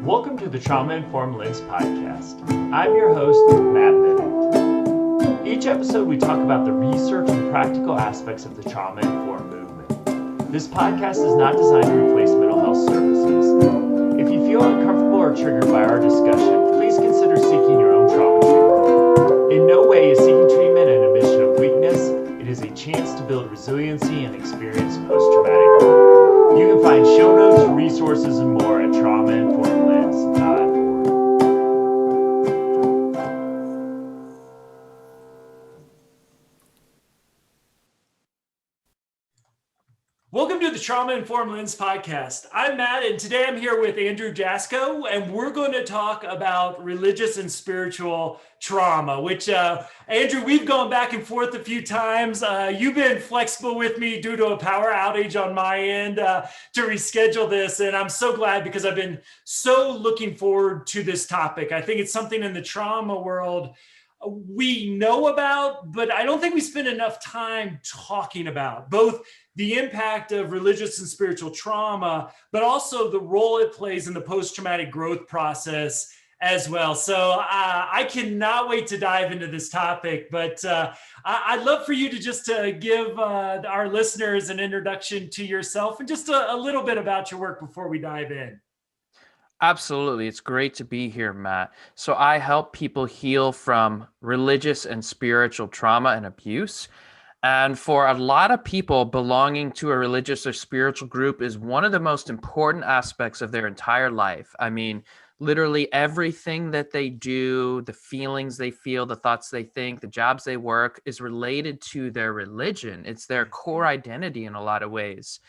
Welcome to the Trauma Informed Lens podcast. I'm your host, Matt Bennett. Each episode, we talk about the research and practical aspects of the trauma informed movement. This podcast is not designed to replace mental health services. If you feel uncomfortable or triggered by our discussion, please consider seeking your own trauma treatment. In no way is seeking treatment an admission of weakness. It is a chance to build resiliency and experience post-traumatic growth. You can find show notes, resources, and more at traumainformedlens.org. Welcome to the Trauma Informed Lens podcast. I'm Matt, and today I'm here with Andrew Jasko, and we're going to talk about religious and spiritual trauma, which, Andrew, we've gone back and forth a few times. You've been flexible with me due to a power outage on my end to reschedule this, and I'm so glad because I've been so looking forward to this topic. I think it's something in the trauma world we know about, but I don't think we spend enough time talking about both the impact of religious and spiritual trauma, but also the role it plays in the post-traumatic growth process as well. So I cannot wait to dive into this topic, but I'd love for you to just give our listeners an introduction to yourself and just a little bit about your work before we dive in. Absolutely. It's great to be here, Matt. So I help people heal from religious and spiritual trauma and abuse. And for a lot of people, belonging to a religious or spiritual group is one of the most important aspects of their entire life. I mean, literally everything that they do, the feelings they feel, the thoughts they think, the jobs they work is related to their religion. It's their core identity in a lot of ways.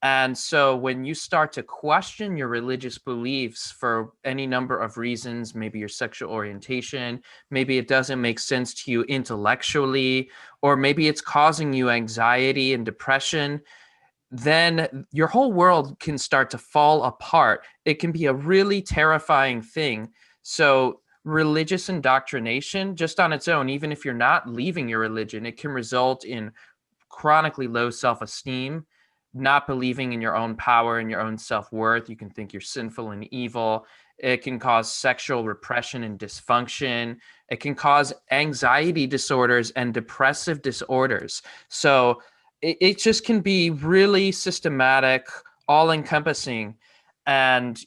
And so when you start to question your religious beliefs for any number of reasons, maybe your sexual orientation, maybe it doesn't make sense to you intellectually, or maybe it's causing you anxiety and depression, then your whole world can start to fall apart. It can be a really terrifying thing. So religious indoctrination, just on its own, even if you're not leaving your religion, it can result in chronically low self-esteem, not believing in your own power and your own self-worth. You can think you're sinful and evil. It can cause sexual repression and dysfunction. It can cause anxiety disorders and depressive disorders. So it just can be really systematic, all-encompassing. And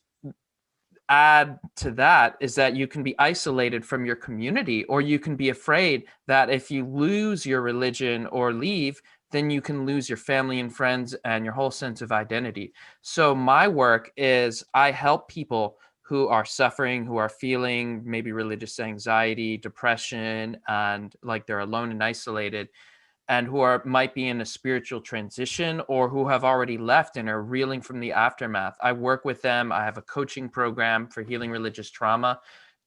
add to that is that you can be isolated from your community, or you can be afraid that if you lose your religion or leave, then you can lose your family and friends and your whole sense of identity. So my work is I help people who are suffering, who are feeling maybe religious anxiety, depression, and like they're alone and isolated, and who might be in a spiritual transition or who have already left and are reeling from the aftermath. I work with them. I have a coaching program for healing religious trauma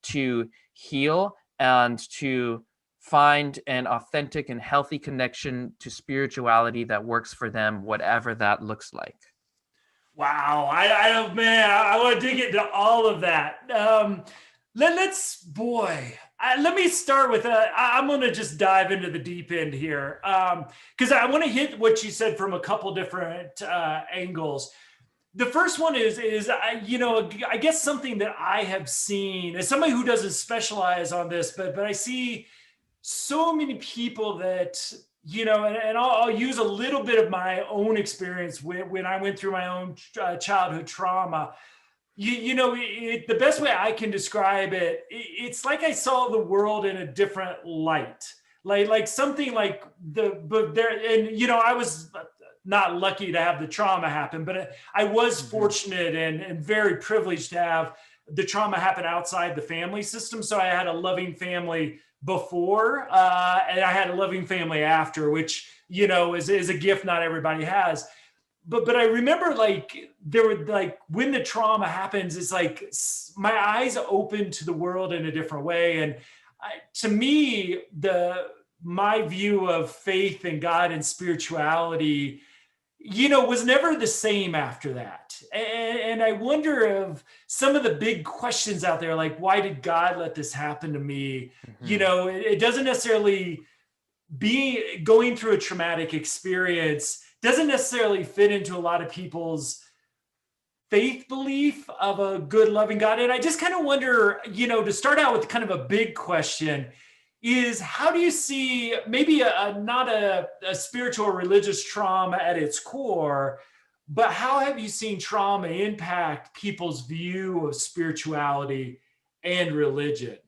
to heal and to find an authentic and healthy connection to spirituality that works for them, whatever that looks like. Wow. I don't, man, I want to dig into all of that. Let me start with, I'm going to just dive into the deep end here. Because I want to hit what you said from a couple different angles. The first one is I guess something that I have seen as somebody who doesn't specialize on this, but I see so many people that, and I'll use a little bit of my own experience when I went through my own childhood trauma. The best way I can describe it, it's like I saw the world in a different light, like something like I was not lucky to have the trauma happen, but I was fortunate and very privileged to have the trauma happen outside the family system. So I had a loving family before, and I had a loving family after, which, is a gift not everybody has. But I remember there were when the trauma happens, it's like my eyes open to the world in a different way. And to me, my view of faith and God and spirituality, was never the same after that. And I wonder of some of the big questions out there, like, why did God let this happen to me? Mm-hmm. It doesn't necessarily going through a traumatic experience doesn't necessarily fit into a lot of people's faith belief of a good, loving God. And I just kind of wonder, to start out with kind of a big question is how do you see maybe not a spiritual or religious trauma at its core, but how have you seen trauma impact people's view of spirituality and religion?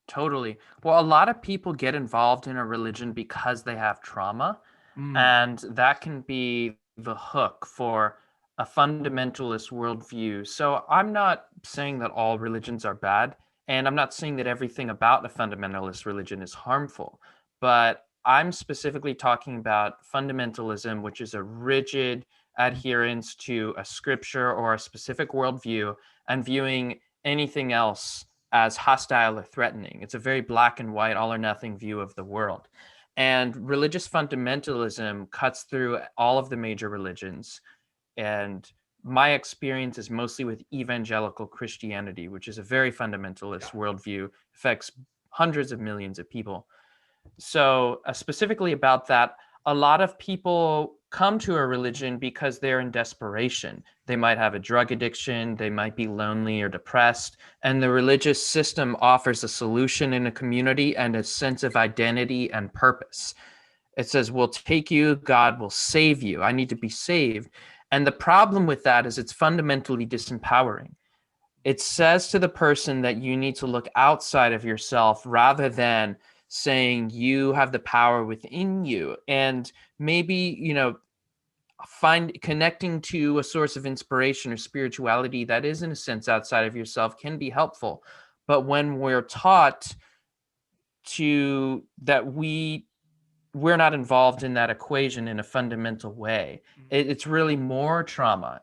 Totally. Well, a lot of people get involved in a religion because they have trauma, Mm, and that can be the hook for a fundamentalist worldview. So I'm not saying that all religions are bad, and I'm not saying that everything about a fundamentalist religion is harmful, but I'm specifically talking about fundamentalism, which is a rigid adherence to a scripture or a specific worldview and viewing anything else as hostile or threatening. It's a very black and white, all or nothing view of the world. And religious fundamentalism cuts through all of the major religions. And my experience is mostly with evangelical Christianity, which is a very fundamentalist worldview, affects hundreds of millions of people. So, specifically about that, a lot of people come to a religion because they're in desperation. They might have a drug addiction, they might be lonely or depressed, and the religious system offers a solution in a community and a sense of identity and purpose. It says, "We'll take you, God will save you. I need to be saved." And the problem with that is it's fundamentally disempowering. It says to the person that you need to look outside of yourself rather than saying you have the power within you. And maybe, find connecting to a source of inspiration or spirituality that is in a sense outside of yourself can be helpful. But when we're taught to that we're not involved in that equation in a fundamental way, it's really more trauma.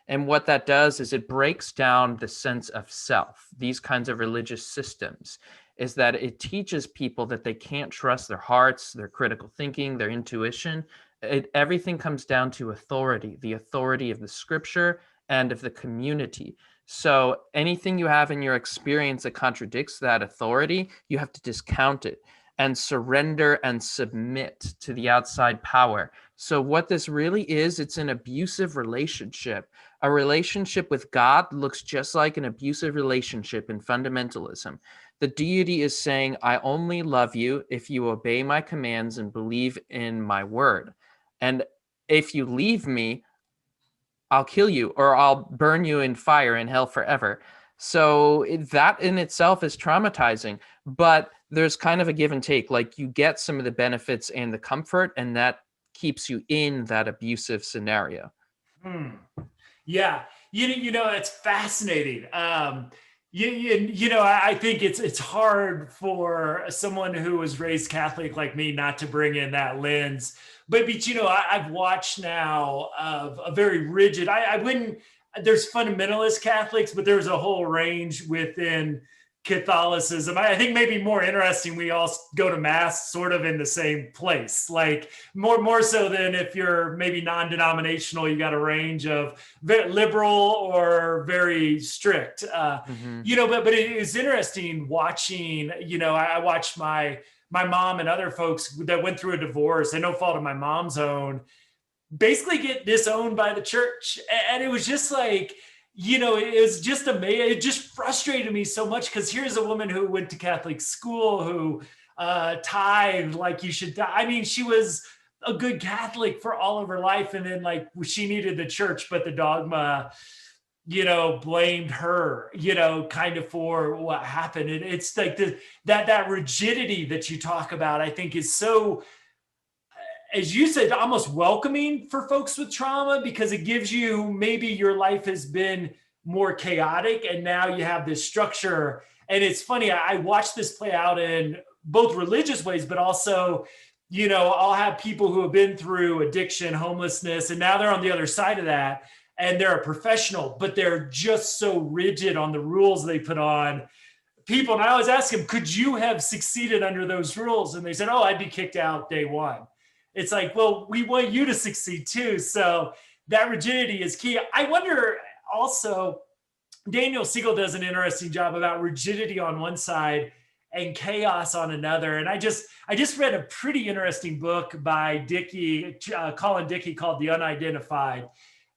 And what that does is it breaks down the sense of self. These kinds of religious systems is that it teaches people that they can't trust their hearts, their critical thinking, their intuition. Everything comes down to authority, the authority of the scripture and of the community. So anything you have in your experience that contradicts that authority, you have to discount it and surrender and submit to the outside power. So what this really is, it's an abusive relationship. A relationship with God looks just like an abusive relationship in fundamentalism. The deity is saying, I only love you if you obey my commands and believe in my word. And if you leave me, I'll kill you or I'll burn you in fire in hell forever. So that in itself is traumatizing, but there's kind of a give and take. Like you get some of the benefits and the comfort, and that keeps you in that abusive scenario. hmm. Yeah, it's fascinating. I think it's hard for someone who was raised Catholic like me not to bring in that lens. But I've watched now of a very rigid. I wouldn't. There's fundamentalist Catholics, but there's a whole range within Catholicism. I think maybe more interesting, we all go to mass sort of in the same place, like more so than if you're maybe non-denominational, you got a range of very liberal or very strict. Mm-hmm. But it is interesting watching, I watched my mom and other folks that went through a divorce and no fault of my mom's own basically get disowned by the church. And it was just like, it was just amazing. It just frustrated me so much because here's a woman who went to Catholic school, who tithed like you should. I mean, she was a good Catholic for all of her life. And then like she needed the church, but the dogma, blamed her, kind of for what happened. And it's like that rigidity that you talk about, I think is so, as you said, almost welcoming for folks with trauma, because it gives you, maybe your life has been more chaotic and now you have this structure. And it's funny, I watched this play out in both religious ways, but also, I'll have people who have been through addiction, homelessness, and now they're on the other side of that and they're a professional, but they're just so rigid on the rules they put on people. And I always ask them, could you have succeeded under those rules? And they said, oh, I'd be kicked out day one. It's like, well, we want you to succeed too. So that rigidity is key. I wonder also, Daniel Siegel does an interesting job about rigidity on one side and chaos on another. And I just read a pretty interesting book by Colin Dickey called The Unidentified.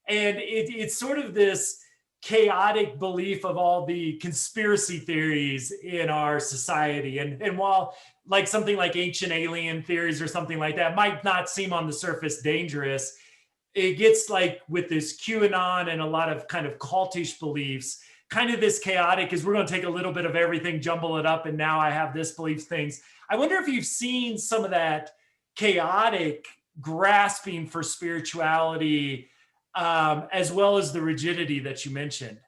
And it's sort of this chaotic belief of all the conspiracy theories in our society. And while like something like ancient alien theories or something like that might not seem on the surface dangerous, it gets like with this QAnon and a lot of kind of cultish beliefs, kind of this chaotic is we're going to take a little bit of everything, jumble it up, and now I have this belief things. I wonder if you've seen some of that chaotic grasping for spirituality, as well as the rigidity that you mentioned.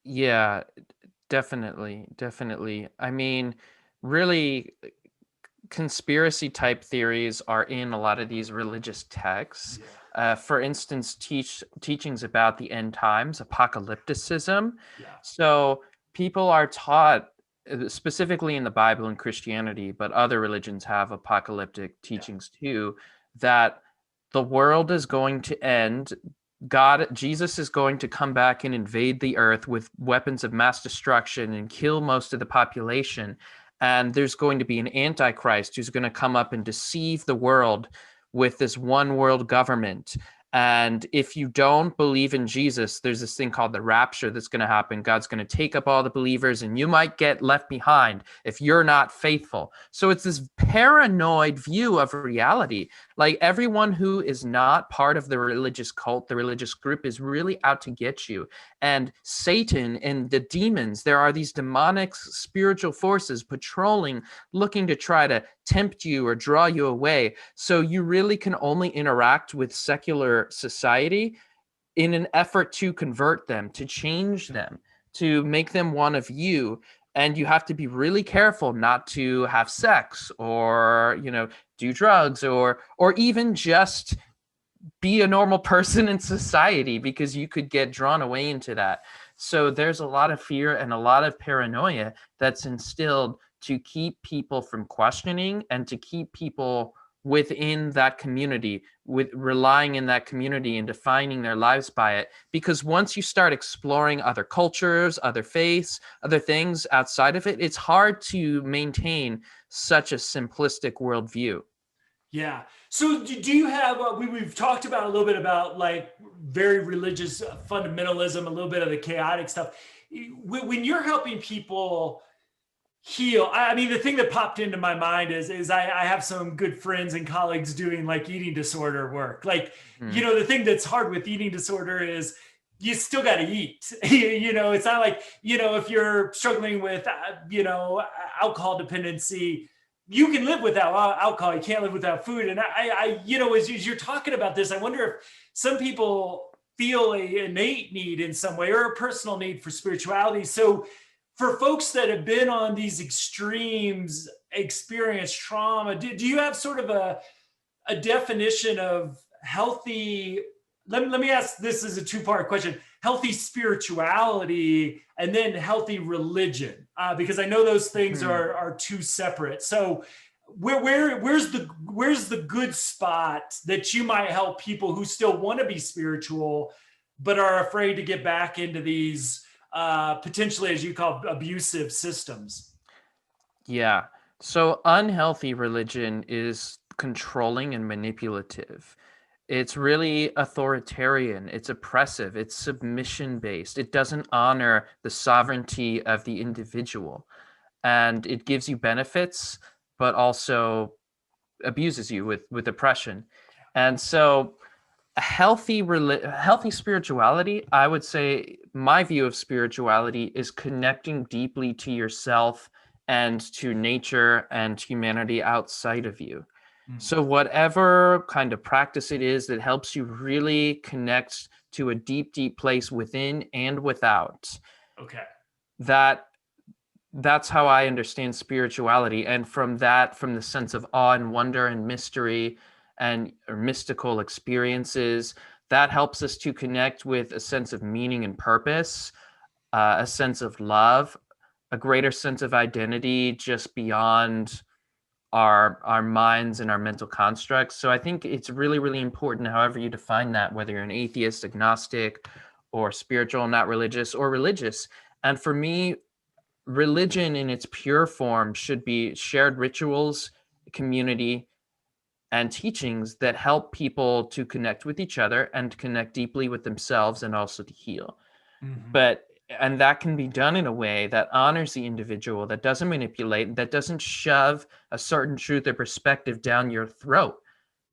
Yeah, definitely, definitely. I mean, really, conspiracy type theories are in a lot of these religious texts. Yeah. For instance, teachings about the end times, apocalypticism. Yeah. So people are taught, specifically in the Bible and Christianity, but other religions have apocalyptic teachings too, that the world is going to end. Jesus is going to come back and invade the earth with weapons of mass destruction and kill most of the population. And there's going to be an antichrist who's going to come up and deceive the world with this one world government. And if you don't believe in Jesus, there's this thing called the rapture that's going to happen. God's going to take up all the believers and you might get left behind if you're not faithful. So it's this paranoid view of reality. Like everyone who is not part of the religious cult, the religious group is really out to get you. And Satan and the demons, there are these demonic spiritual forces patrolling, looking to try to tempt you or draw you away. So you really can only interact with secular society in an effort to convert them, to change them, to make them one of you. And you have to be really careful not to have sex or, do drugs or even just be a normal person in society, because you could get drawn away into that. So there's a lot of fear and a lot of paranoia that's instilled to keep people from questioning and to keep people within that community, with relying in that community and defining their lives by it. Because once you start exploring other cultures, other faiths, other things outside of it, it's hard to maintain such a simplistic worldview. Yeah. So do you have, we've talked about a little bit about like very religious fundamentalism, a little bit of the chaotic stuff. When you're helping people heal, I mean, the thing that popped into my mind is I have some good friends and colleagues doing like eating disorder work. Like, the thing that's hard with eating disorder is you still got to eat. It's not like, if you're struggling with, alcohol dependency, you can live without alcohol. You can't live without food. And as you're talking about this, I wonder if some people feel an innate need in some way or a personal need for spirituality. So for folks that have been on these extremes, experienced trauma, do you have sort of a definition of healthy? Let me ask this as a two-part question: healthy spirituality and then healthy religion, because I know those things are two separate. So where's the good spot that you might help people who still want to be spiritual but are afraid to get back into these potentially, as you call, abusive systems? Yeah. So unhealthy religion is controlling and manipulative. It's really authoritarian, it's oppressive, it's submission based. It doesn't honor the sovereignty of the individual. And it gives you benefits, but also abuses you with oppression. And so a healthy spirituality, I would say my view of spirituality is connecting deeply to yourself and to nature and humanity outside of you. So whatever kind of practice it is that helps you really connect to a deep, deep place within and without. Okay. That's how I understand spirituality. And from the sense of awe and wonder and mystery and or mystical experiences, that helps us to connect with a sense of meaning and purpose, a sense of love, a greater sense of identity just beyond our minds and our mental constructs. So I think it's really, really important, however you define that, whether you're an atheist, agnostic, or spiritual, not religious, or religious. And for me, religion in its pure form should be shared rituals, community, and teachings that help people to connect with each other and connect deeply with themselves and also to heal. Mhm. And that can be done in a way that honors the individual, that doesn't manipulate, that doesn't shove a certain truth or perspective down your throat,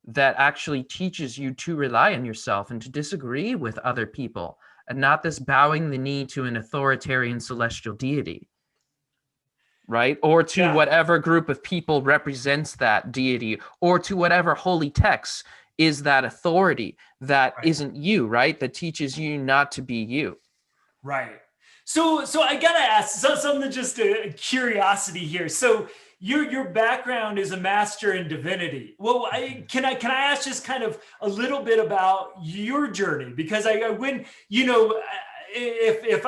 that actually teaches you to rely on yourself and to disagree with other people, and not this bowing the knee to an authoritarian celestial deity, right? Or to Yeah. whatever group of people represents that deity, or to whatever holy text is that authority that Right. isn't you, right? That teaches you not to be you. Right. So I gotta ask something, just a curiosity here. So your background is a master in divinity. Well, can I ask just kind of a little bit about your journey? Because I when if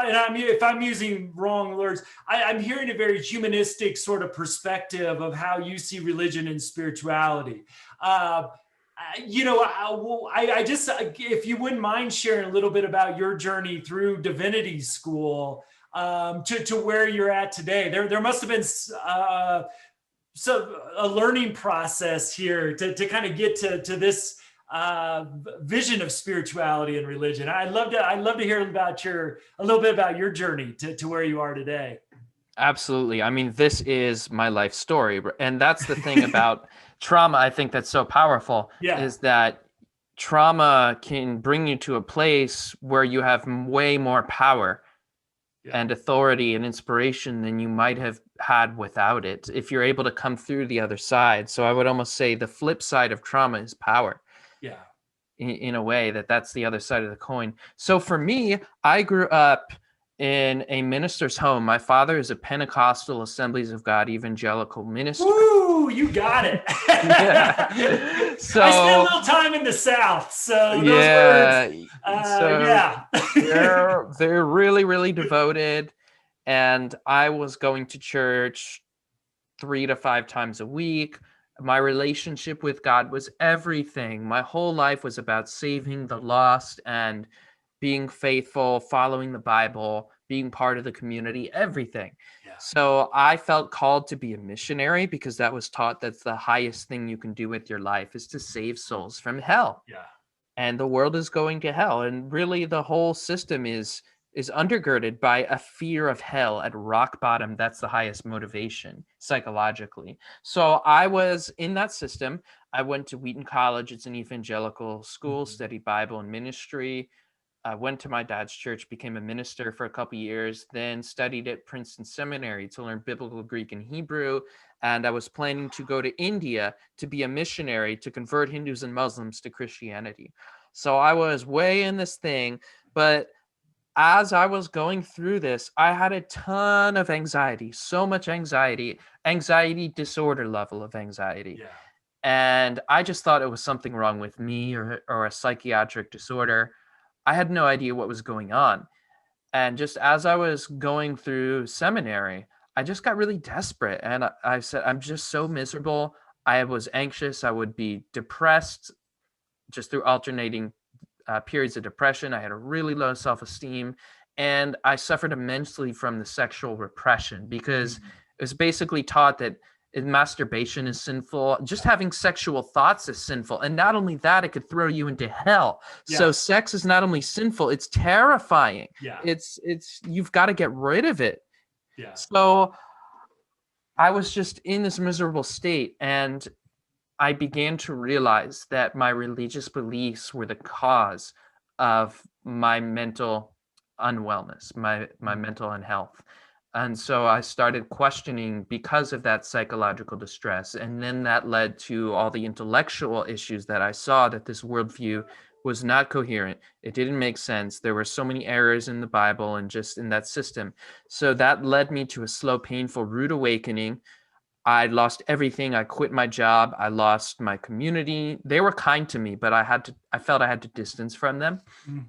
I'm using wrong words, I'm hearing a very humanistic sort of perspective of how you see religion and spirituality. Uh, I just, if you wouldn't mind sharing a little bit about your journey through Divinity School, to where you're at today. There must have been a learning process here to kind of get to this vision of spirituality and religion. I'd love to hear a little bit about your journey to where you are today. Absolutely. I mean, this is my life story. And that's the thing about trauma, I think that's so powerful, Yeah. is that trauma can bring you to a place where you have way more power Yeah. and authority and inspiration than you might have had without it, if you're able to come through the other side. So I would almost say the flip side of trauma is power, Yeah. in a way, that's the other side of the coin. So for me, I grew up in a minister's home. My father is a Pentecostal Assemblies of God evangelical minister. Woo, you got it. Yeah. I spent a So little time in the South, so those words, yeah. So yeah. they're really, really devoted. And I was going to church 3 to 5 times a week. My relationship with God was everything. My whole life was about saving the lost and being faithful, following the Bible, being part of the community, everything. Yeah. So I felt called to be a missionary because that was taught that's the highest thing you can do with your life is to save souls from hell. Yeah. And the world is going to hell. And really the whole system is undergirded by a fear of hell at rock bottom. That's the highest motivation psychologically. So I was in that system. I went to Wheaton College. It's an evangelical school, Mhm. studied Bible and ministry. I went to my dad's church, became a minister for a couple years, then studied at Princeton Seminary to learn biblical Greek and Hebrew. And I was planning to go to India to be a missionary to convert Hindus and Muslims to Christianity. So I was way in this thing. But as I was going through this, I had a ton of anxiety, so much anxiety disorder level of anxiety. Yeah. And I just thought it was something wrong with me or a psychiatric disorder. I had no idea what was going on. And just as I was going through seminary, I just got really desperate. And I said, I'm just so miserable. I was anxious. I would be depressed just through alternating periods of depression. I had a really low self esteem. And I suffered immensely from the sexual repression because Mhm. it was basically taught that masturbation is sinful. Just having sexual thoughts is sinful. And not only that, it could throw you into hell. So Yeah. sex is not only sinful, it's terrifying. Yeah. It's you've got to get rid of it. Yeah. So I was just in this miserable state, and I began to realize that my religious beliefs were the cause of my mental unwellness, my Mhm. mental unhealth. And so I started questioning because of that psychological distress. And then that led to all the intellectual issues that I saw, that this worldview was not coherent. It didn't make sense. There were so many errors in the Bible and just in that system. So that led me to a slow, painful, rude awakening. I lost everything. I quit my job. I lost my community. They were kind to me, but I felt I had to distance from them. Mhm.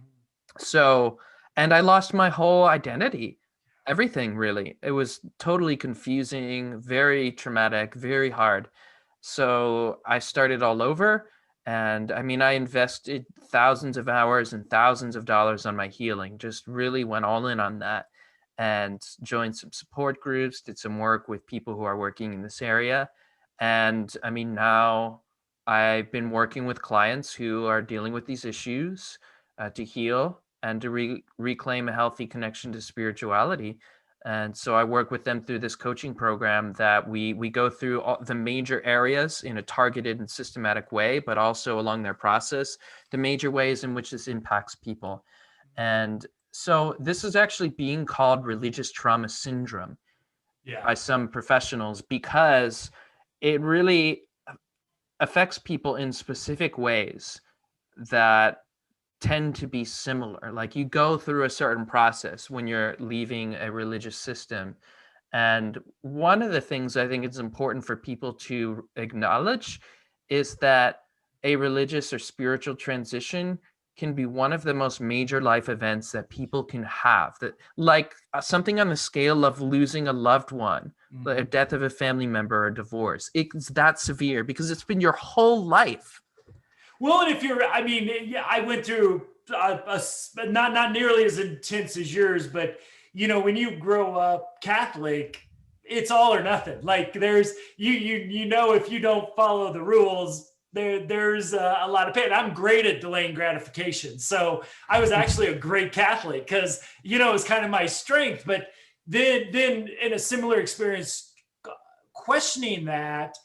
So, and I lost my whole identity, everything really. It was totally confusing, very traumatic, very hard. So I started all over. And I mean, I invested thousands of hours and thousands of dollars on my healing, just really went all in on that and joined some support groups, did some work with people who are working in this area. And I mean, now I've been working with clients who are dealing with these issues to heal and to reclaim a healthy connection to spirituality. And so I work with them through this coaching program that we go through all the major areas in a targeted and systematic way, but also along their process, the major ways in which this impacts people. And so this is actually being called religious trauma syndrome by some professionals because it really affects people in specific ways that tend to be similar. Like you go through a certain process when you're leaving a religious system. And one of the things I think it's important for people to acknowledge is that a religious or spiritual transition can be one of the most major life events that people can have, that like something on the scale of losing a loved one, the death of a family member or divorce. It's that severe because it's been your whole life. Well, and if you're, I mean, yeah, I went through not nearly as intense as yours, but when you grow up Catholic, it's all or nothing. Like there's if you don't follow the rules, there's a lot of pain. I'm great at delaying gratification, so I was actually a great Catholic because it's kind of my strength. But then in a similar experience, questioning that,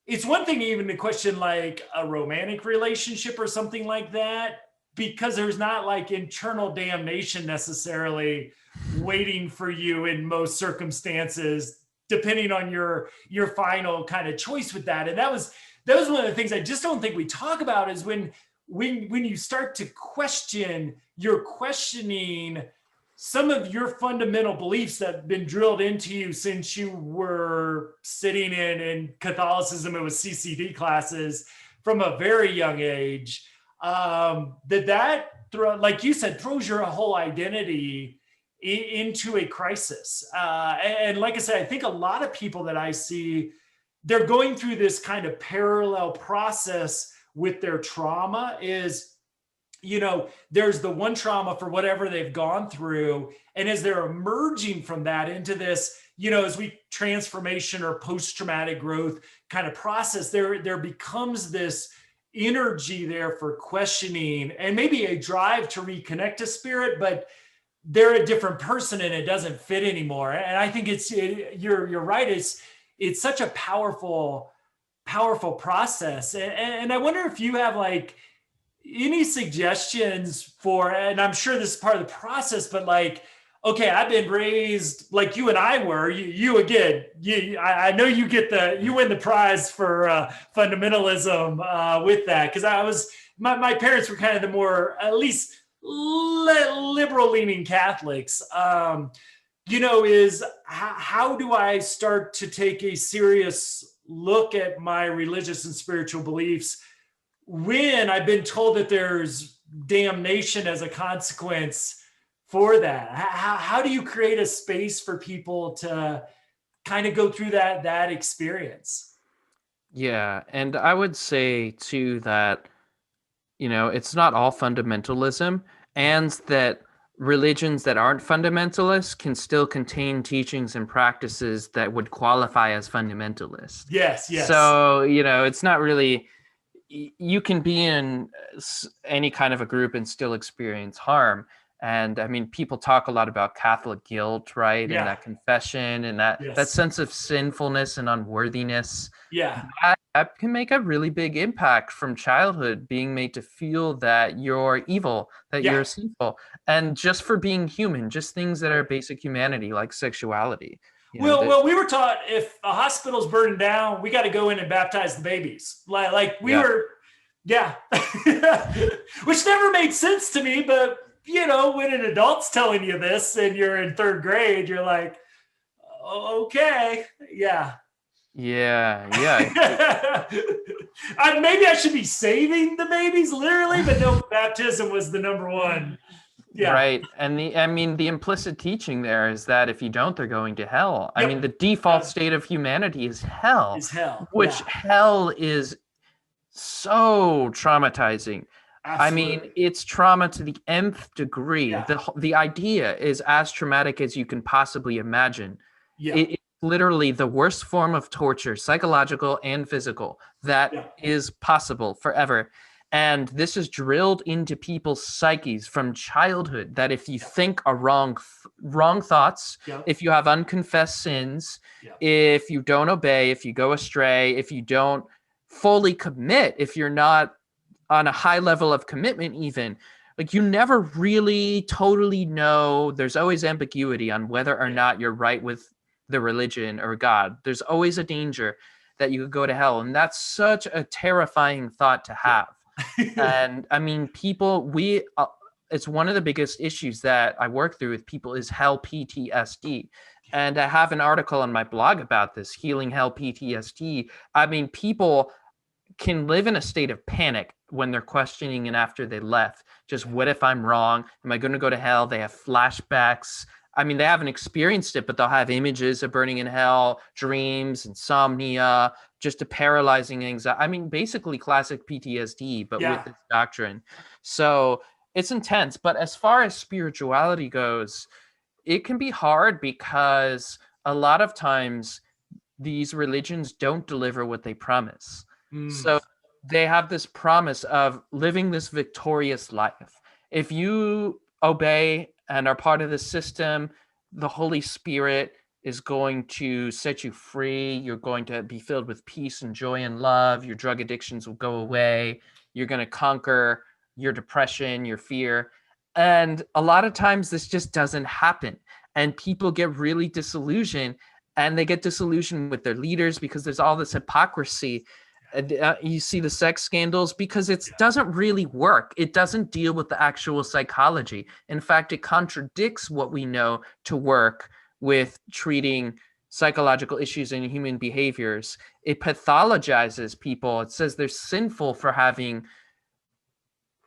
it's one thing even to question like a romantic relationship or something like that, because there's not like internal damnation necessarily waiting for you in most circumstances, depending on your final kind of choice with that. And that was one of the things I just don't think we talk about is when you start to question, you're questioning some of your fundamental beliefs that have been drilled into you since you were sitting in Catholicism. It was CCD classes from a very young age. Like you said, throws your whole identity into a crisis. And like I said, I think a lot of people that I see, they're going through this kind of parallel process with their trauma is, there's the one trauma for whatever they've gone through. And as they're emerging from that into this, as we transformation or post-traumatic growth kind of process, there becomes this energy there for questioning and maybe a drive to reconnect to spirit, but they're a different person and it doesn't fit anymore. And I think you're right. It's such a powerful process. And I wonder if you have like any suggestions for, and I'm sure this is part of the process, but like, okay, I've been raised like you and I were, you again, I know you win the prize for fundamentalism with that. Cause my parents were kind of the more, at least liberal leaning Catholics. Is how do I start to take a serious look at my religious and spiritual beliefs when I've been told that there's damnation as a consequence for that? How do you create a space for people to kind of go through that experience? Yeah, and I would say too that it's not all fundamentalism, and that religions that aren't fundamentalist can still contain teachings and practices that would qualify as fundamentalist. Yes. So, it's not really, you can be in any kind of a group and still experience harm. And I mean, people talk a lot about Catholic guilt, right? Yeah. And that confession and that sense of sinfulness and unworthiness. Yeah. That can make a really big impact from childhood, being made to feel that you're evil, that you're sinful. And just for being human, just things that are basic humanity, like sexuality. Well, we were taught if a hospital's burning down, we got to go in and baptize the babies. Like we were, which never made sense to me. But, when an adult's telling you this and you're in third grade, you're like, okay, yeah. Yeah. Maybe I should be saving the babies literally, but no, baptism was the number one. Yeah. Right. And the implicit teaching there is that if you don't, they're going to hell. Yep. I mean, the default state of humanity is hell. Which hell is so traumatizing. Absolutely. I mean, it's trauma to the nth degree. Yeah. The idea is as traumatic as you can possibly imagine. Yeah. literally the worst form of torture, psychological and physical, that Yeah. is possible forever. And this is drilled into people's psyches from childhood that if you think a wrong thoughts, Yeah. if you have unconfessed sins, Yeah. if you don't obey, if you go astray, if you don't fully commit, if you're not on a high level of commitment, even, like, you never really totally know. There's always ambiguity on whether or not you're right with the religion or God. There's always a danger that you could go to hell. And that's such a terrifying thought to have. Yeah. And I mean, it's one of the biggest issues that I work through with people is hell PTSD. And I have an article on my blog about this, healing hell PTSD. I mean, people can live in a state of panic when they're questioning and after they left. Just, what if I'm wrong? Am I going to go to hell? They have flashbacks. I mean, they haven't experienced it, but they'll have images of burning in hell, dreams, insomnia, just a paralyzing anxiety. I mean, basically classic PTSD, but with Yeah. this doctrine. So it's intense. But as far as spirituality goes, it can be hard because a lot of times these religions don't deliver what they promise. Mm. So they have this promise of living this victorious life. If you obey and are part of the system, the Holy Spirit is going to set you free. You're going to be filled with peace and joy and love. Your drug addictions will go away. You're going to conquer your depression, your fear. And a lot of times this just doesn't happen. And people get really disillusioned, and they get disillusioned with their leaders because there's all this hypocrisy. You see the sex scandals because it doesn't really work. It doesn't deal with the actual psychology. In fact, it contradicts what we know to work with treating psychological issues in human behaviors. It pathologizes people. It says they're sinful for having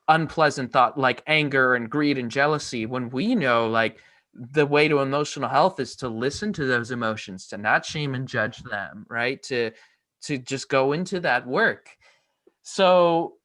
unpleasant thought like anger and greed and jealousy, when we know, like, the way to emotional health is to listen to those emotions, to not shame and judge them, right? To just go into that work. So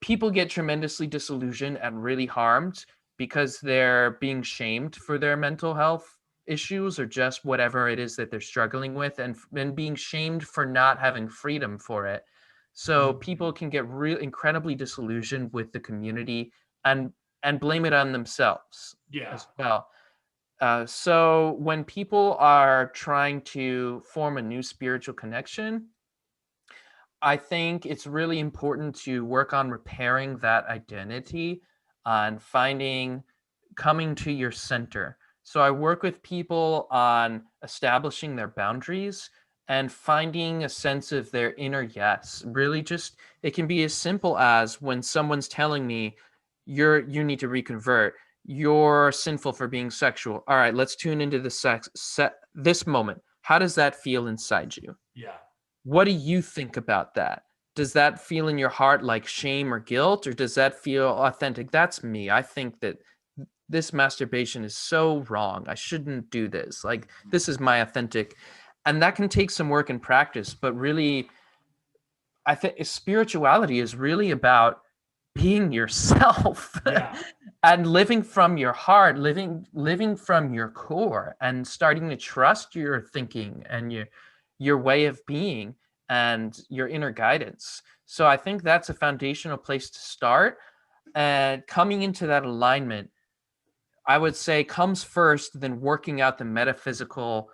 people get tremendously disillusioned and really harmed because they're being shamed for their mental health issues or just whatever it is that they're struggling with, and being shamed for not having freedom for it. So people can get real incredibly disillusioned with the community and blame it on themselves Yeah. as well. So when people are trying to form a new spiritual connection, I think it's really important to work on repairing that identity and coming to your center. So I work with people on establishing their boundaries and finding a sense of their inner yes. Really, just, it can be as simple as when someone's telling me, you need to reconvert. You're sinful for being sexual. All right, let's tune into this moment. How does that feel inside you? Yeah. What do you think about that? Does that feel in your heart like shame or guilt, or does that feel authentic? That's me. I think that this masturbation is so wrong. I shouldn't do this. Like, this is my authentic. And that can take some work and practice, but really, I think spirituality is really about being yourself. Yeah. And living from your heart, living from your core, and starting to trust your thinking and your way of being and your inner guidance. So I think that's a foundational place to start. And coming into that alignment, I would say, comes first, then working out the metaphysical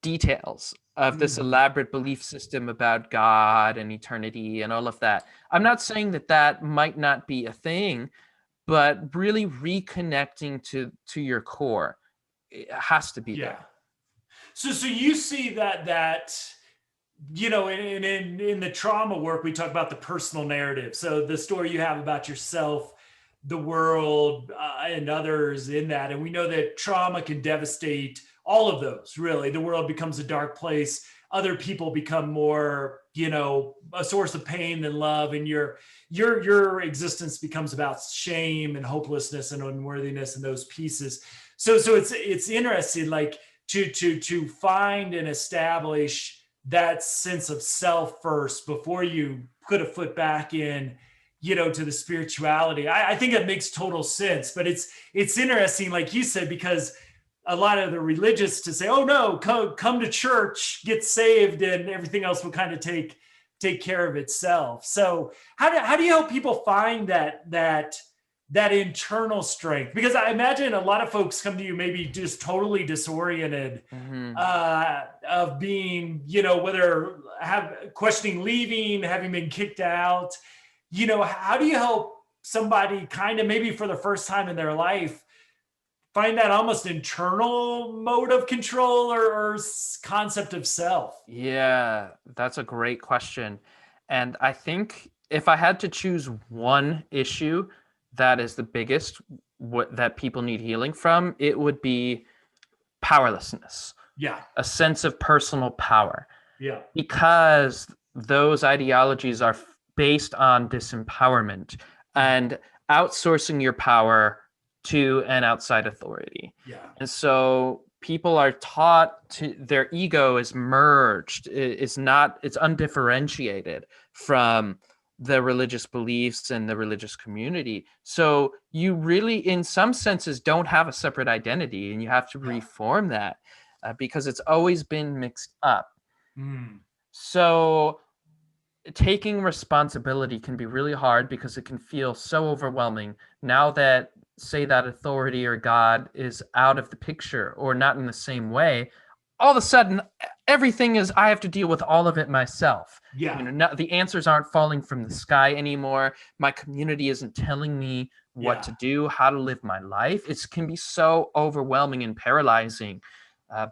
details of this elaborate belief system about God and eternity and all of that. I'm not saying that that might not be a thing, but really reconnecting to your core, it has to be Yeah. there. So you see that in the trauma work, we talk about the personal narrative. So the story you have about yourself, the world, and others in that. And we know that trauma can devastate all of those, really. The world becomes a dark place. Other people become more, a source of pain than love. And your existence becomes about shame and hopelessness and unworthiness and those pieces. So it's interesting, like, to find and establish that sense of self first before you put a foot back in, to the spirituality. I think it makes total sense, but it's interesting, like you said, because a lot of the religious to say, oh no, come to church, get saved, and everything else will kind of take care of itself. So how do you help people find that internal strength? Because I imagine a lot of folks come to you maybe just totally disoriented, Hmm. of being, whether questioning leaving, having been kicked out. How do you help somebody kind of maybe for the first time in their life find that almost internal mode of control or concept of self? Yeah, that's a great question. And I think if I had to choose one issue that is the biggest, what that people need healing from, it would be powerlessness, Yeah. a sense of personal power, Yeah. because those ideologies are based on disempowerment and outsourcing your power to an outside authority. Yeah. And so people are taught to their ego is merged, it's not, it's undifferentiated from the religious beliefs and the religious community. So you really, in some senses, don't have a separate identity, and you have to Yeah. reform that because it's always been mixed up. Mm. So taking responsibility can be really hard because it can feel so overwhelming now that, say, that authority or God is out of the picture or not in the same way. All of a sudden, everything is, I have to deal with all of it myself. Yeah. The answers aren't falling from the sky anymore. My community isn't telling me what Yeah. to do, how to live my life. It can be so overwhelming and paralyzing.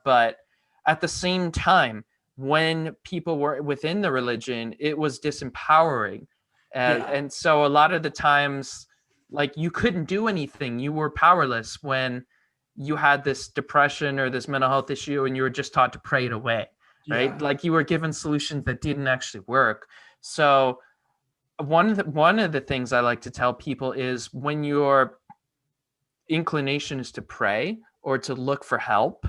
But at the same time, when people were within the religion, it was disempowering. Yeah. And so a lot of the times, like, you couldn't do anything. You were powerless when you had this depression or this mental health issue and you were just taught to pray it away, right? Yeah. Like, you were given solutions that didn't actually work. So one of the things I like to tell people is, when your inclination is to pray or to look for help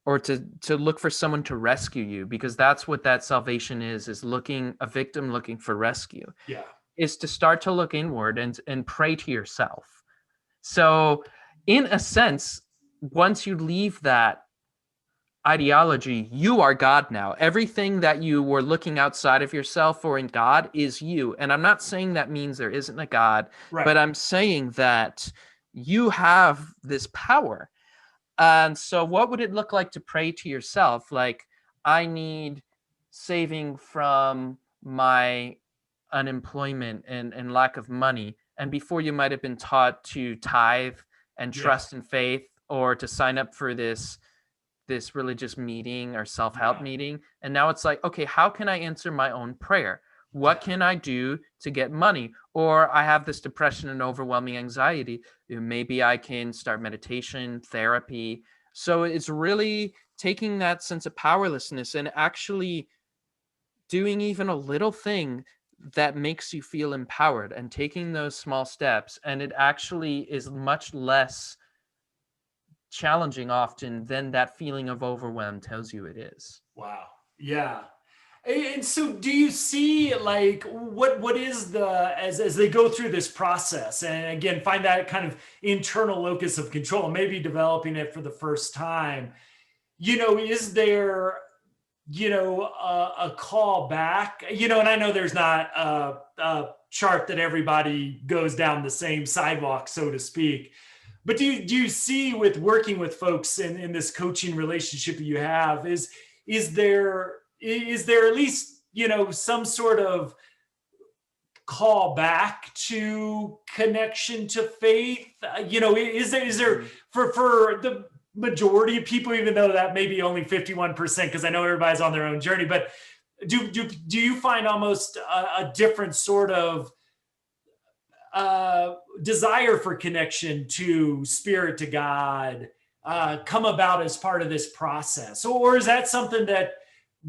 or to look for someone to rescue you, because that's what that salvation is looking, a victim looking for rescue, Yeah. is to start to look inward and pray to yourself. So in a sense, once you leave that ideology, you are God now. Everything that you were looking outside of yourself or in God is you. And I'm not saying that means there isn't a God, Right. but I'm saying that you have this power. And so what would it look like to pray to yourself? Like, I need saving from my unemployment and lack of money. And before, you might have been taught to tithe and Yeah. trust in faith, or to sign up for this religious meeting or self-help Yeah. meeting. And now it's like, okay, how can I answer my own prayer? What can I do to get money? Or I have this depression and overwhelming anxiety. Maybe I can start meditation, therapy. So it's really taking that sense of powerlessness and actually doing even a little thing that makes you feel empowered, and taking those small steps. And it actually is much less challenging often than that feeling of overwhelm tells you it is. Wow. Yeah. And so do you see, like, what is the, as they go through this process and again find that kind of internal locus of control, maybe developing it for the first time, is there, a call back, and I know there's not a chart that everybody goes down the same sidewalk, so to speak, but do you see, with working with folks in this coaching relationship you have, is there at least, some sort of call back to connection to faith? Is there for the majority of people, even though that may be only 51%, because I know everybody's on their own journey, but do you find almost a different sort of desire for connection to spirit, to God, come about as part of this process? Or is that something that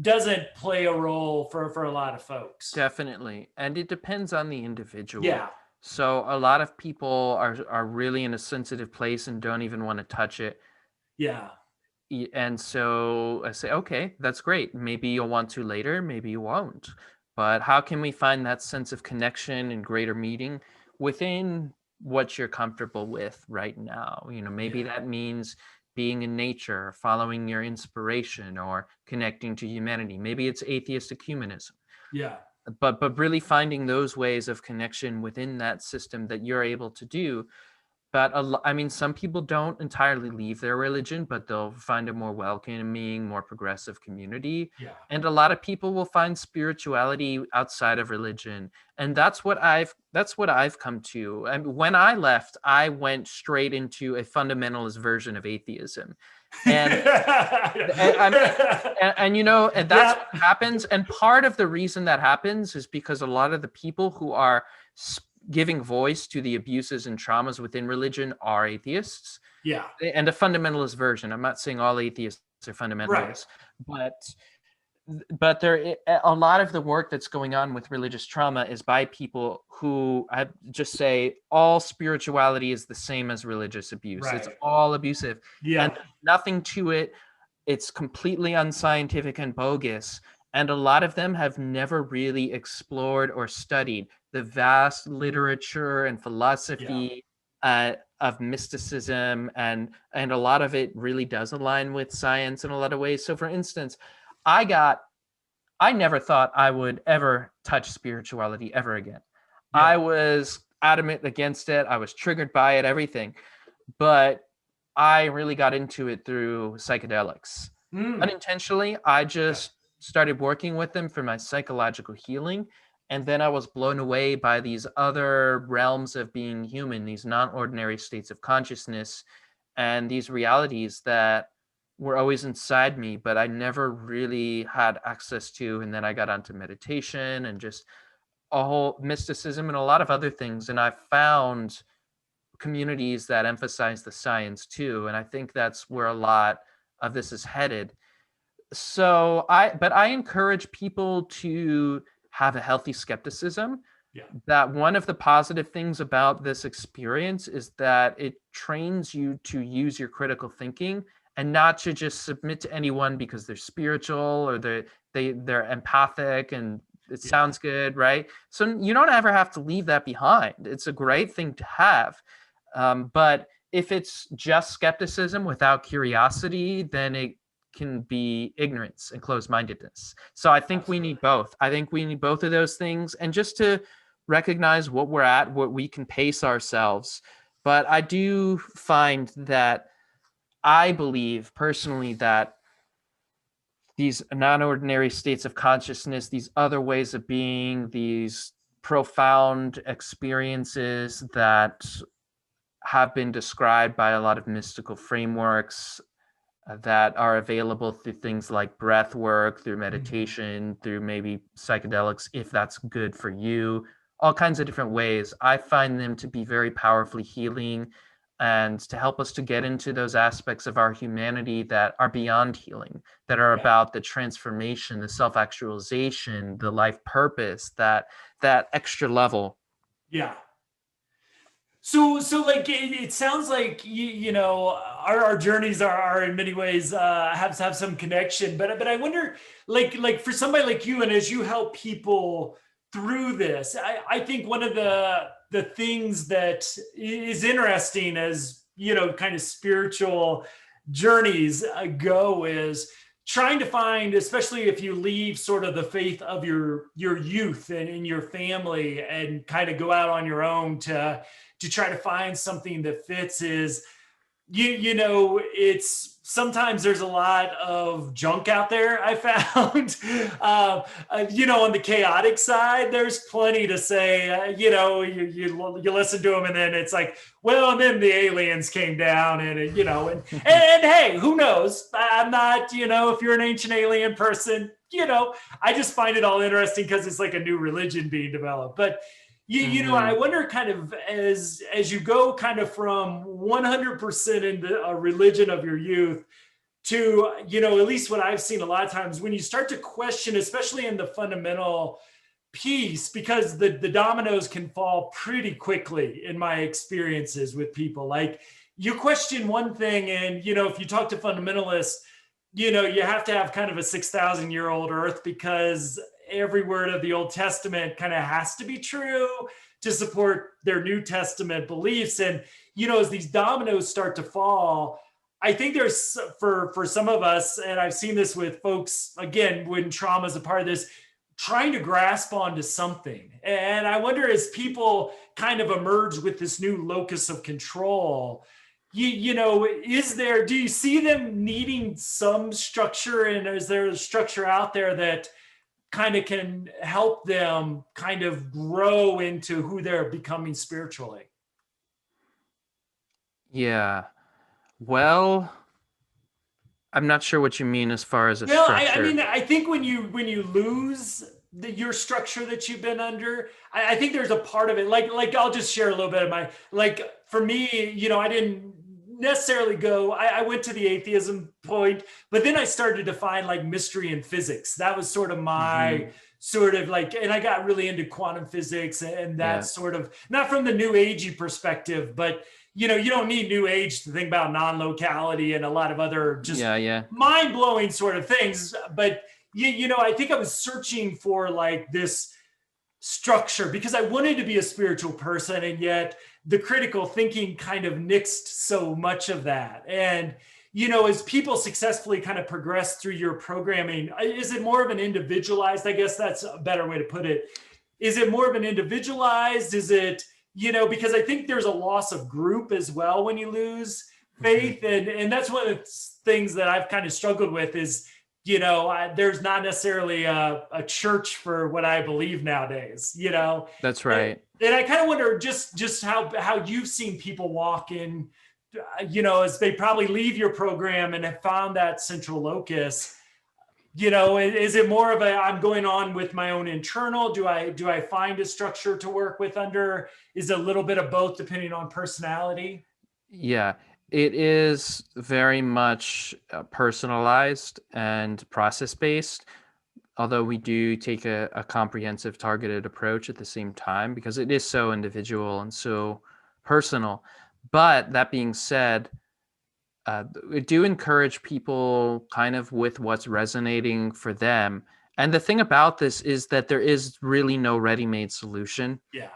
doesn't play a role for a lot of folks? Definitely. And it depends on the individual. Yeah. So a lot of people are really in a sensitive place and don't even want to touch it. Yeah. And so I say, okay, that's great. Maybe you'll want to later, maybe you won't. But how can we find that sense of connection and greater meeting within what you're comfortable with right now? Maybe Yeah. that means being in nature, following your inspiration, or connecting to humanity. Maybe it's atheistic humanism. Yeah. But really finding those ways of connection within that system that you're able to do. But I mean, some people don't entirely leave their religion, but they'll find a more welcoming, more progressive community. Yeah. And a lot of people will find spirituality outside of religion. And that's what I've come to. And when I left, I went straight into a fundamentalist version of atheism. And I mean, and that's Yeah. what happens. And part of the reason that happens is because a lot of the people who are giving voice to the abuses and traumas within religion are atheists. Yeah. And a fundamentalist version. I'm not saying all atheists are fundamentalists, Right. but there a lot of the work that's going on with religious trauma is by people who I just say all spirituality is the same as religious abuse. It's Right. all abusive, and Yeah. there's nothing to it. It's completely unscientific and bogus. And a lot of them have never really explored or studied the vast literature and Yeah. philosophy of mysticism, and a lot of it really does align with science in a lot of ways. So, for instance, I never thought I would ever touch spirituality ever again. I Yeah. was adamant against it. I was triggered by it, everything. But I really got into it through psychedelics. Mm. Unintentionally, I Yeah. just started working with them for my psychological healing. And then I was blown away by these other realms of being human, these non-ordinary states of consciousness, and these realities that were always inside me, but I never really had access to. And then I got onto meditation and just a whole mysticism and a lot of other things. And I found communities that emphasize the science too. And I think that's where a lot of this is headed. But I encourage people to have a healthy skepticism. Yeah. That one of the positive things about this experience is that it trains you to use your critical thinking and not to just submit to anyone because they're spiritual or they're empathic and it Yeah. sounds good, right? So you don't ever have to leave that behind. It's a great thing to have. But if it's just skepticism without curiosity, then it can be ignorance and closed-mindedness. So I think we need Absolutely. both. I think we need both of those things, and just to recognize what we're at, what we can pace ourselves. But I do find that I believe personally that these non-ordinary states of consciousness, these other ways of being, these profound experiences that have been described by a lot of mystical frameworks that are available through things like breath work, through meditation, through maybe psychedelics, if that's good for you, all kinds of different ways. I find them to be very powerfully healing and to help us to get into those aspects of our humanity that are beyond healing, that are Yeah. about the transformation, the self-actualization, the life purpose, that extra level. Yeah. So like it sounds like our journeys are in many ways have some connection, but I wonder like for somebody like you and as you help people through this, I think one of the things that is interesting as kind of spiritual journeys go is trying to find, especially if you leave sort of the faith of your youth and in your family and kind of go out on your own to try to find something that fits is it's sometimes there's a lot of junk out there I found. On the chaotic side there's plenty to say. You listen to them and then it's like, well, and then the aliens came down and hey, who knows? I'm not, if you're an ancient alien person, I just find it all interesting because it's like a new religion being developed. But I wonder kind of as you go kind of from 100% into a religion of your youth to, at least what I've seen a lot of times when you start to question, especially in the fundamental piece, because the dominoes can fall pretty quickly in my experiences with people. Like you question one thing and, if you talk to fundamentalists, you have to have kind of a 6,000-year-old earth because every word of the Old Testament kind of has to be true to support their New Testament beliefs. And, as these dominoes start to fall, I think there's for some of us, and I've seen this with folks again when trauma is a part of this, trying to grasp onto something. And I wonder as people kind of emerge with this new locus of control, is there, do you see them needing some structure, and is there a structure out there that kind of can help them kind of grow into who they're becoming spiritually? Yeah. Well, I'm not sure what you mean as far as a Well, I structure. mean, I think when you lose your structure that you've been under, I think there's a part of it. Like I'll just share a little bit of my, like for me, I didn't necessarily go. I went to the atheism point, but then I started to find like mystery in physics. That was sort of Hmm. my sort of like, and I got really into quantum physics and that Yeah. sort of, not from the new agey perspective, but you don't need new age to think about non-locality and a lot of other just Yeah. Yeah. mind-blowing sort of things. But I think I was searching for like this structure because I wanted to be a spiritual person, and yet the critical thinking kind of nixed so much of that. And as people successfully kind of progress through your programming, is it more of an individualized, I guess that's a better way to put it, is it more of an individualized, is it, because I think there's a loss of group as well when you lose Hmm. faith. And that's one of the things that I've kind of struggled with is, there's not necessarily a church for what I believe nowadays, That's and, right. and I kind of wonder just how you've seen people walk in, as they probably leave your program and have found that central locus. Is it more of a, I'm going on with my own internal, do I find a structure to work with under, is it a little bit of both depending on personality? Yeah, it is very much personalized and process based, although we do take a comprehensive, targeted approach at the same time because it is so individual and so personal. But that being said, we do encourage people kind of with what's resonating for them. And the thing about this is that there is really no ready-made solution, Yeah.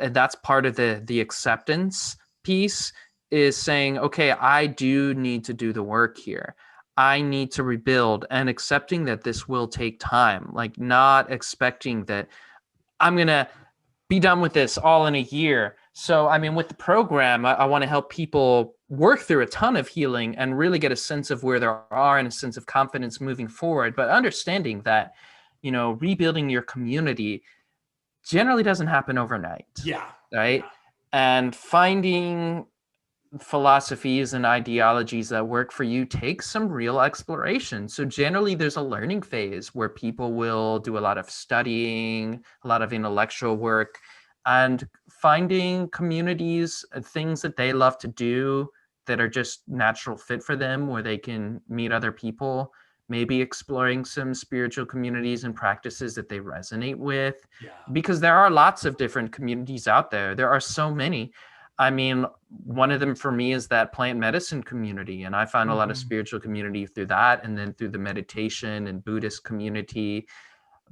and that's part of the acceptance piece, is saying, okay, I do need to do the work here. I need to rebuild, and accepting that this will take time, like not expecting that I'm going to be done with this all in a year. So, I mean, with the program, I want to help people work through a ton of healing and really get a sense of where they are and a sense of confidence moving forward. But understanding that, rebuilding your community generally doesn't happen overnight, Yeah. right? Yeah. And finding philosophies and ideologies that work for you takes some real exploration. So generally there's a learning phase where people will do a lot of studying, a lot of intellectual work, and finding communities and things that they love to do that are just natural fit for them, where they can meet other people, maybe exploring some spiritual communities and practices that they resonate with, Yeah. because there are lots of different communities out there. There are so many. I mean, one of them for me is that plant medicine community. And I found a lot of Mhm. spiritual community through that, and then through the meditation and Buddhist community.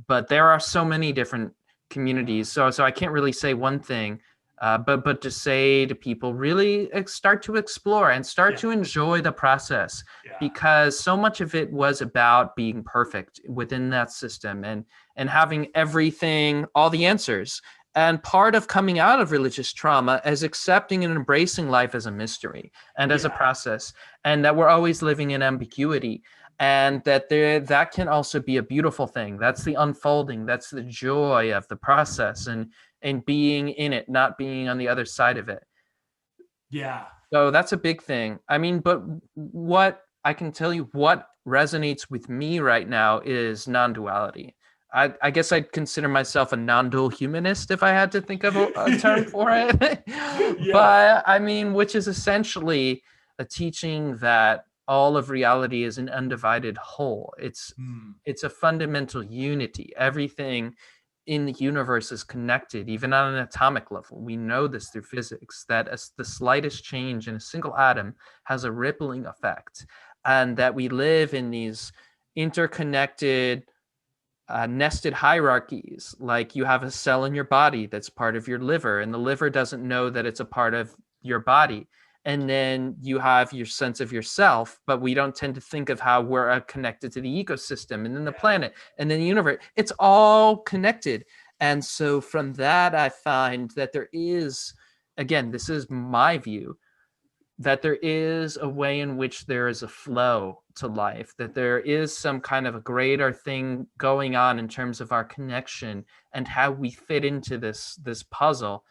But there are so many different communities. So I can't really say one thing. But to say to people, really start to explore and start Yeah. to enjoy the process, Yeah. because so much of it was about being perfect within that system, and having everything, all the answers. And part of coming out of religious trauma is accepting and embracing life as a mystery and as a Yeah. process, and that we're always living in ambiguity, and that can also be a beautiful thing. That's the unfolding, that's the joy of the process, and being in it, not being on the other side of it. Yeah. So that's a big thing. I mean, but what I can tell you, what resonates with me right now is non-duality. I guess I'd consider myself a non-dual humanist if I had to think of a term for it. Yeah. But I mean, which is essentially a teaching that all of reality is an undivided whole. Hmm. It's a fundamental unity. Everything in the universe is connected, even on an atomic level. We know this through physics, that as the slightest change in a single atom has a rippling effect, and that we live in these interconnected, nested hierarchies. Like you have a cell in your body that's part of your liver, and the liver doesn't know that it's a part of your body. And then you have your sense of yourself, but we don't tend to think of how we're connected to the ecosystem and then the planet and then the universe. It's all connected. And so from that, I find that there is, again, this is my view, that there is a way in which there is a flow to life, that there is some kind of a greater thing going on in terms of our connection and how we fit into this puzzle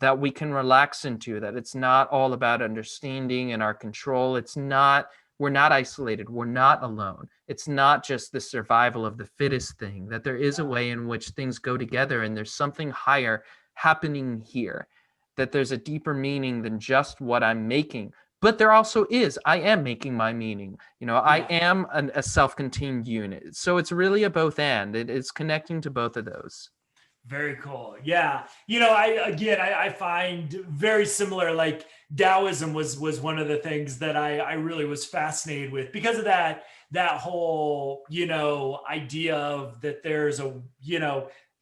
that we can relax into, that it's not all about understanding and our control. It's not, we're not isolated. We're not alone. It's not just the survival of the fittest thing, that there is a way in which things go together and there's something higher happening here, that there's a deeper meaning than just what I'm making. But there also is, I am making my meaning. I am a self-contained unit. So it's really a both and. It's connecting to both of those. Very cool. Yeah. I find very similar, like Taoism was one of the things that I really was fascinated with because of that whole, idea of that there's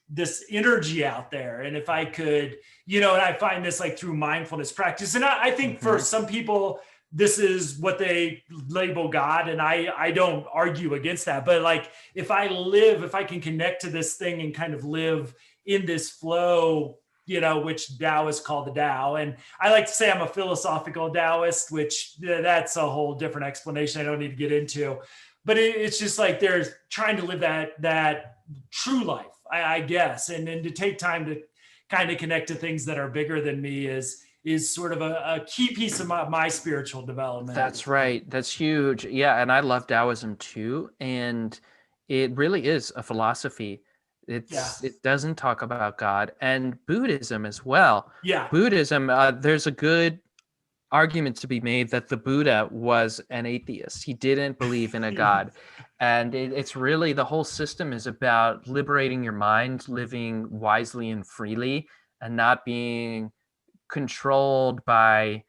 this energy out there. And if I could, and I find this like through mindfulness practice. And I think for some people, this is what they label God. And I don't argue against that. But like, if I can connect to this thing and kind of live in this flow, which Taoists call the Tao. And I like to say I'm a philosophical Taoist, which that's a whole different explanation I don't need to get into. But it's just like they're trying to live that true life, I guess. And to take time to kind of connect to things that are bigger than me is sort of a key piece of my spiritual development. That's right. That's huge. Yeah. And I love Taoism too. And it really is a philosophy. It doesn't talk about God, and Buddhism as well. Yeah. Buddhism, there's a good argument to be made that the Buddha was an atheist. He didn't believe in a God. And it's really, the whole system is about liberating your mind, living wisely and freely, and not being controlled by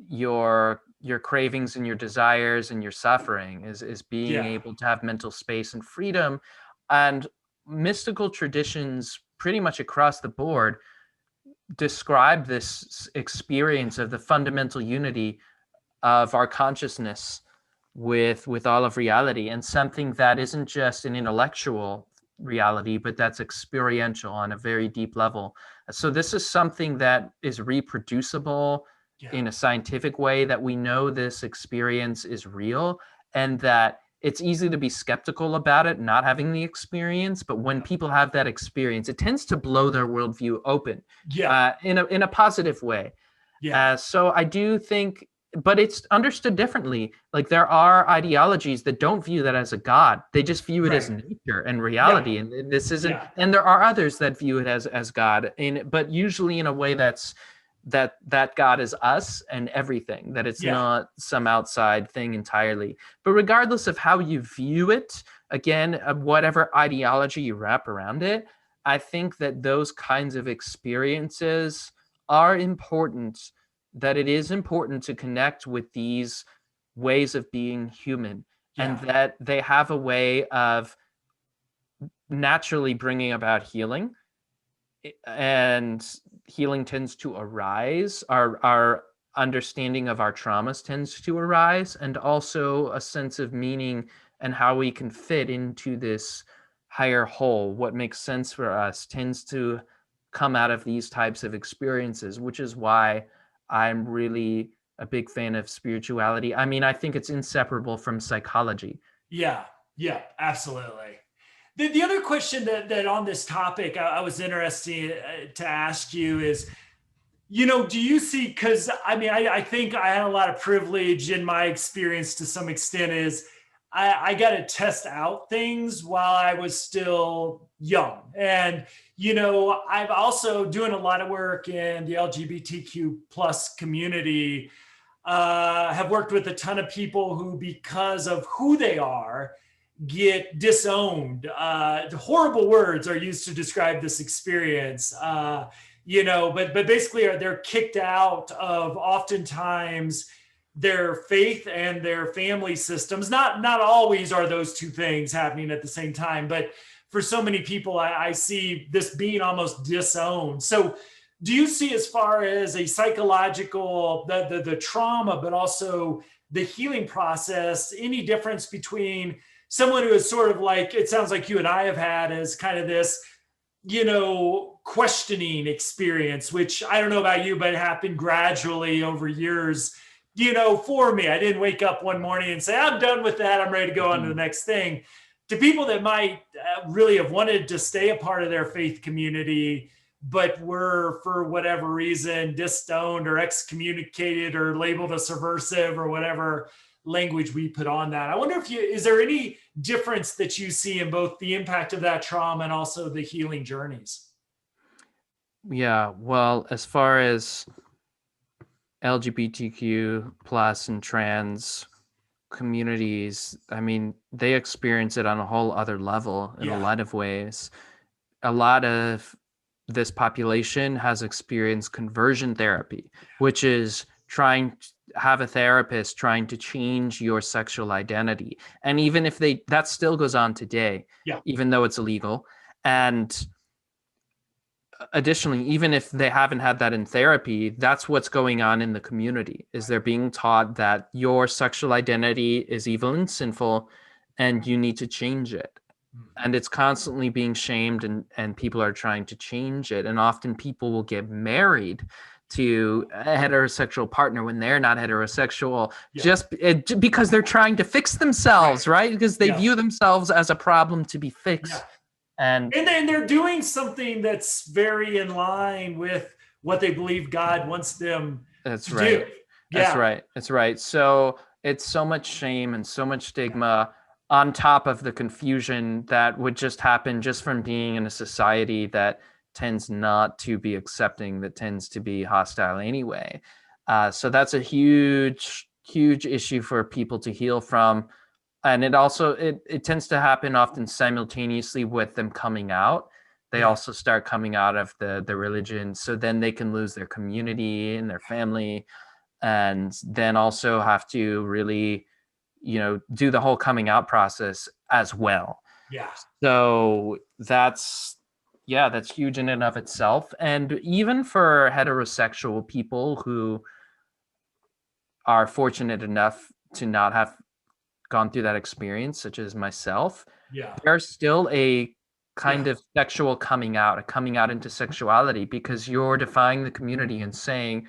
your cravings and your desires and your suffering, is being able to have mental space and freedom. And mystical traditions pretty much across the board describe this experience of the fundamental unity of our consciousness with all of reality, and something that isn't just an intellectual reality, but that's experiential on a very deep level. So this is something that is reproducible in a scientific way, that we know this experience is real, and that it's easy to be skeptical about it, not having the experience. But when people have that experience, it tends to blow their worldview open in a positive way. So I do think, but it's understood differently. Like there are ideologies that don't view that as a God. They just view it as nature and reality. And this isn't, and there are others that view it as God, but usually in a way that's that God is us and everything, that it's not some outside thing entirely. But regardless of how you view it, again, whatever ideology you wrap around it, I think that those kinds of experiences are important, that it is important to connect with these ways of being human, and that they have a way of naturally bringing about healing. And healing tends to arise, our understanding of our traumas tends to arise, and also a sense of meaning and how we can fit into this higher whole. What makes sense for us tends to come out of these types of experiences, which is why I'm really a big fan of spirituality. I mean, I think it's inseparable from psychology. Yeah, absolutely. The other question that on this topic I was interested to ask you is, do you see, because I think I had a lot of privilege in my experience to some extent, is I got to test out things while I was still young. And, I've also doing a lot of work in the LGBTQ plus community, have worked with a ton of people who, because of who they are, get disowned. Horrible words are used to describe this experience, but basically they're kicked out of oftentimes their faith and their family systems. Not always are those two things happening at the same time, but for so many people, I see this being almost disowned. So do you see, as far as a psychological, the trauma, but also the healing process, any difference between someone who is sort of like, it sounds like you and I have had, as kind of this, questioning experience, which I don't know about you, but it happened gradually over years, for me. I didn't wake up one morning and say, I'm done with that, I'm ready to go on to the next thing. To people that might really have wanted to stay a part of their faith community, but were, for whatever reason, disowned or excommunicated or labeled a subversive or whatever language we put on that. I wonder is there any difference that you see in both the impact of that trauma and also the healing journeys? Yeah, well, as far as LGBTQ plus and trans communities, I mean, they experience it on a whole other level in a lot of ways. A lot of this population has experienced conversion therapy, which is have a therapist trying to change your sexual identity. And even if that still goes on today, even though it's illegal. And additionally, even if they haven't had that in therapy, that's what's going on in the community, is they're being taught that your sexual identity is evil and sinful and you need to change it. And it's constantly being shamed, and people are trying to change it. And often people will get married to a heterosexual partner when they're not heterosexual, just because they're trying to fix themselves, right? Because they view themselves as a problem to be fixed. And then they're doing something that's very in line with what they believe God wants them to do. That's right. So it's so much shame and so much stigma on top of the confusion that would just happen just from being in a society that tends not to be accepting, that tends to be hostile anyway. So that's a huge, huge issue for people to heal from. And it tends to happen often simultaneously with them coming out. They also start coming out of the religion. So then they can lose their community and their family, and then also have to really, do the whole coming out process as well. So that's huge in and of itself. And even for heterosexual people who are fortunate enough to not have gone through that experience, such as myself, there's still a kind of sexual coming out, a coming out into sexuality, because you're defying the community and saying,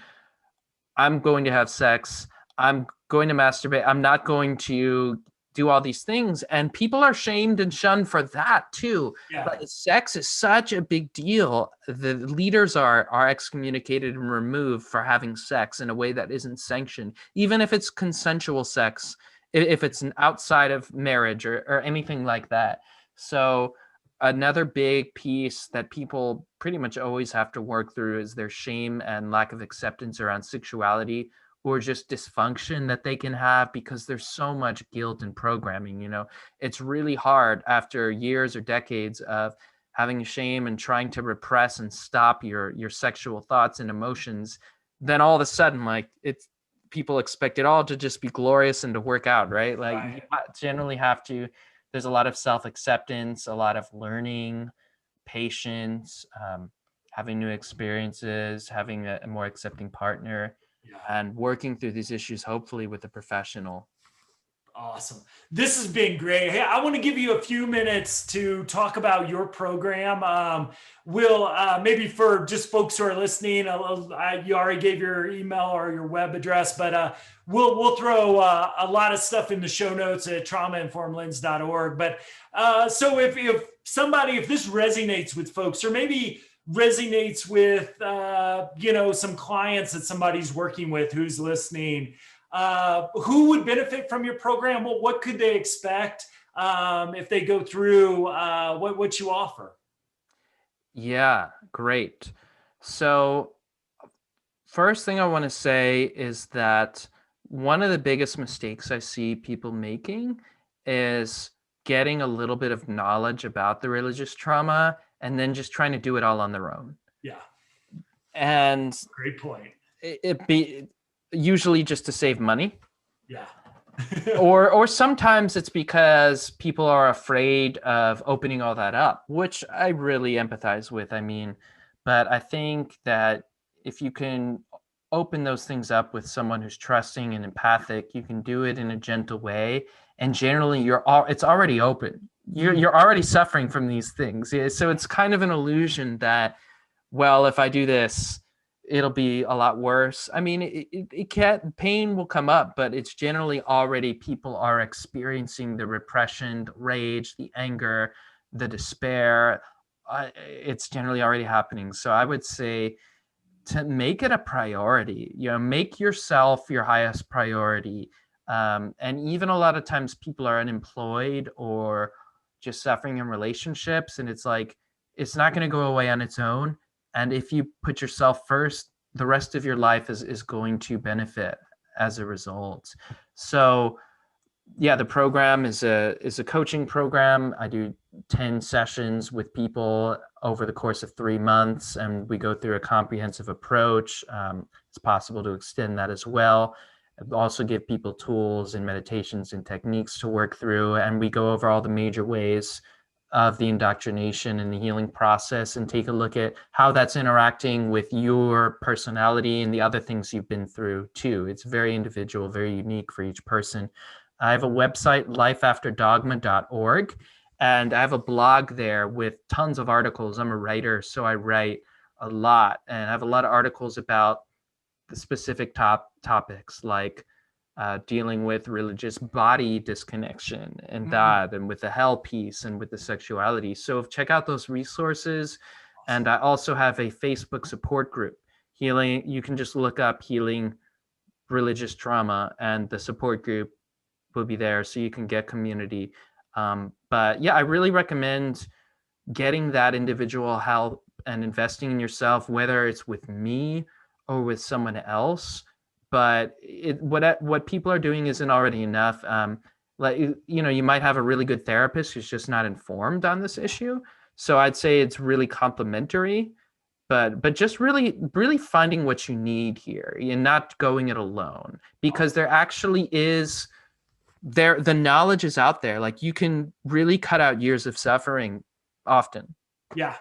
I'm going to have sex, I'm going to masturbate, I'm not going to do all these things. And people are shamed and shunned for that too. But sex is such a big deal. The leaders are excommunicated and removed for having sex in a way that isn't sanctioned, even if it's consensual sex, if it's an outside of marriage or anything like that. So another big piece that people pretty much always have to work through is their shame and lack of acceptance around sexuality, or just dysfunction that they can have, because there's so much guilt and programming. It's really hard after years or decades of having shame and trying to repress and stop your sexual thoughts and emotions. Then all of a sudden, people expect it all to just be glorious and to work out, right? You generally have to, there's a lot of self-acceptance, a lot of learning, patience, having new experiences, having a more accepting partner, and working through these issues, hopefully with a professional. Awesome. This has been great. Hey, I want to give you a few minutes to talk about your program. We'll maybe, for just folks who are listening, you already gave your email or your web address, but we'll throw a lot of stuff in the show notes at traumainformedlens.org. But so if this resonates with folks, or maybe resonates with some clients that somebody's working with who's listening, who would benefit from your program? What could they expect if they go through what you offer? Yeah, great. So first thing I want to say is that one of the biggest mistakes I see people making is getting a little bit of knowledge about the religious trauma and then just trying to do it all on their own. And great point. It be usually just to save money. or sometimes it's because people are afraid of opening all that up, which I really empathize with. I mean, But I think that if you can open those things up with someone who's trusting and empathic, you can do it in a gentle way. And generally it's already open. You're already suffering from these things. Yeah, so it's kind of an illusion that, well, if I do this, it'll be a lot worse. I mean, it can't, pain will come up, but it's generally already, people are experiencing the repression, the rage, the anger, the despair. It's generally already happening. So I would say to make it a priority, make yourself your highest priority. And even a lot of times people are unemployed or just suffering in relationships, and it's like, it's not going to go away on its own. And if you put yourself first, the rest of your life is going to benefit as a result. So yeah, the program is a coaching program. I do 10 sessions with people over the course of 3 months, and we go through a comprehensive approach. It's possible to extend that as well. I also give people tools and meditations and techniques to work through, and we go over all the major ways of the indoctrination and the healing process, and take a look at how that's interacting with your personality and the other things you've been through too. It's very individual, very unique for each person. I have a website, lifeafterdogma.org, and I have a blog there with tons of articles. I'm a writer, so I write a lot, and I have a lot of articles about the specific topics, like dealing with religious body disconnection and that, and with the hell piece, and with the sexuality. So check out those resources. And I also have a Facebook support group, Healing. You can just look up Healing Religious Trauma, and the support group will be there, so you can get community. But yeah, I really recommend getting that individual help and investing in yourself, whether it's with me or with someone else. But what people are doing isn't already enough. Like, you might have a really good therapist who's just not informed on this issue. So I'd say it's really complementary, but just really, really finding what you need here and not going it alone, because there actually is the knowledge is out there. Like, you can really cut out years of suffering often. Yeah.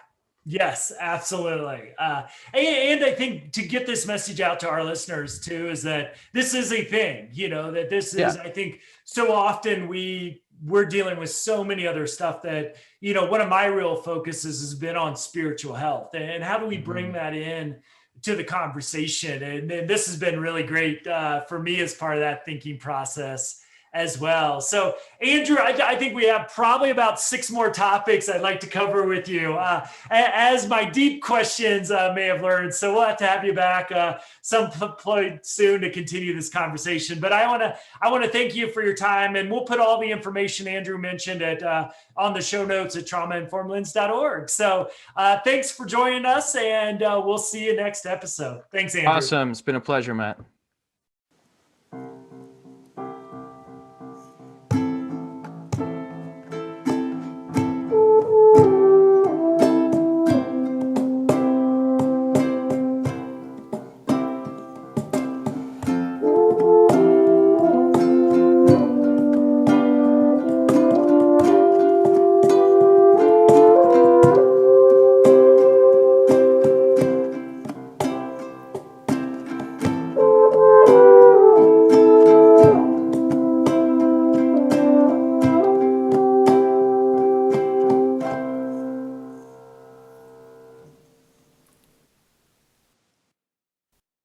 Yes, absolutely. And I think to get this message out to our listeners too, is that this is a thing, that this is, I think so often we're dealing with so many other stuff that, one of my real focuses has been on spiritual health, and how do we bring that in to the conversation? And this has been really great for me as part of that thinking process as well. So Andrew, I think we have probably about 6 more topics I'd like to cover with you, as my deep questions may have learned. So we'll have to have you back some point soon to continue this conversation. But I want to thank you for your time, and we'll put all the information Andrew mentioned on the show notes at traumainformedlens.org. So thanks for joining us, and we'll see you next episode. Thanks, Andrew. Awesome. It's been a pleasure, Matt.